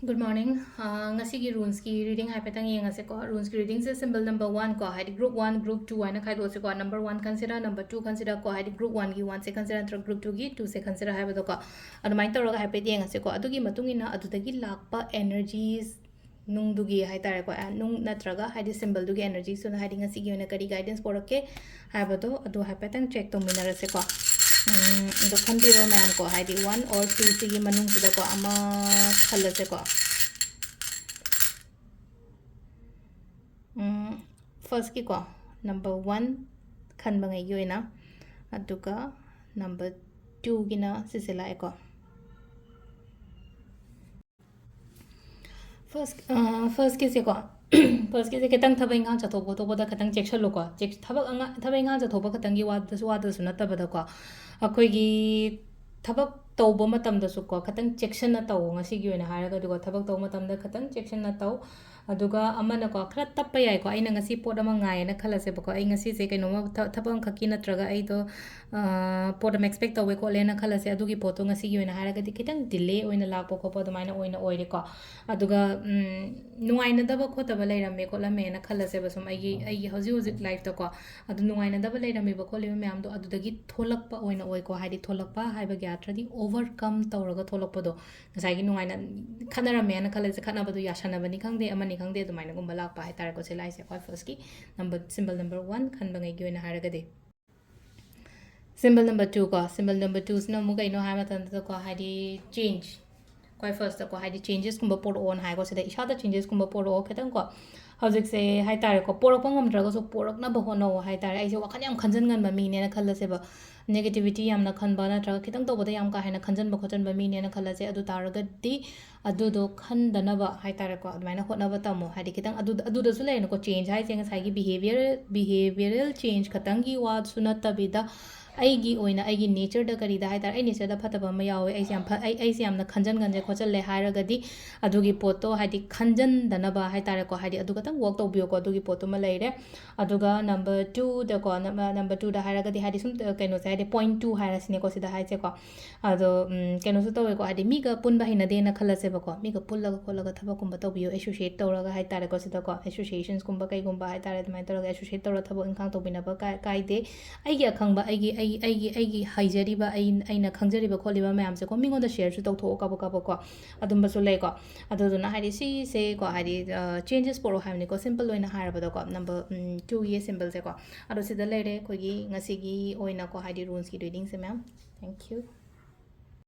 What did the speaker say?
Good morning. Ngasigi runes ki reading haipetang yengase ko runes ki reading se symbol number 1 ko haidi group 1 group 2 aina khai do se ko number 1 consider number 2 consider ko haidi group 1 gi 1 se consider tra group 2 gi 2 se consider haibado ko adumai tawraga haipet yengase ko adugi matungina adudagi lakpa energies nungdugi haitare ko nung natraga haidi symbol dugi energy so haidi ngasigi ona kari guidance porake haibado adu haipetang check to minarase ko the khandiro ma'am ko haidi 1 or 2 sigi manung sida ko ama khalase ko first ki ko number 1 khan bangai yoina aduga number 2 gina sisela ko first ki se ko first ki se ketang thabai ngang cha thobo thobo da khatang check shalo ko check thabai ngang cha thobo khatang gi wa da suna tabada ko akoi gi thabak tawbo matam da su ko khatang check na taw ngasi gi oina haraga duga thabak taw matam da khatang check na taw aduga amana ko khara tappa yai ko aina ngasi pot ama ngai na khala se ko ai ngasi se kaino ma thabang khaki na traga ai to pot am expect tawe ko lena khala se adugi pot ngasi gi oina haraga di kitang delay oina la po ko po maina oina oire ko aduga nungai na daba ko taba lai ramme ko la me na khala se basum ai hoji hoji life to ko adu nungai na daba lai ramme ba ko le me am do adudagi tholak pa oina oi ko haidi tholak pa hai ba gya tradi overcome tawraga tholak pa do ngasai gi nungai na khanara me na khala se khana ba do yashana bani khangde amani khangde du maina gumba lak pa hai tar ko se lai se ko first ki number symbol number 1 khan bangai gi oina haraga de symbol number 2 ko symbol number 2 sna mu kai no ha ma tan to ko haidi change koi first ko haidi changes kumba por on hai ko se da isha da changes kumba por o khetang ko hojik se hai tar ko porak pangam dra ko so porak na ba hono hai tar ai se wakhan yam khanjan ngan ba mi ne na khalla se ba negativity yamna khanba na tra khitang to boda yam ka haina khanjan ba khojan ba mi ne na khalla se adu taraga di adu do khandana ba hai tar ko admaina hotna ba tamo haidi khitang adu da su le no ko change hai jenga sai gi behavioral change khatang gi wa sunat tabida aigi oina aigi nature da kari da haitar ai nature da phataba ma yawe ai yamna khanjan ganje khochal le hairaga di adugi poto haidi khanjan dana ba haitar ko haidi adu katang work to bio ko adugi poto ma leire aduga number 2 da ko number 2 da hairaga di haidi sum kaino se haidi point 2 haira sine ko sida haise ko ado kaino su tawe ko haidi mi ga pun ba hina de na khala se ba ko mi ga pullaga khollaga thaba kumba to bio associate tawraga haitar ko sida ko associations kumba kai gumba haitar mai tawraga associate tawra thaba inkang to bina ba kai de aigi akhangba aigi haijariba aina khangjariba kholiba mayam se ko mingon da share su tawtho ka ba ko adumba su le ko aduduna haidi si se ko haidi changes poro haimni ko simple oina haraba da ko number 2 ye symbol se ko ado sida lere ko gi ngasi gi oina ko haidi runes ki reading se ma'am thank you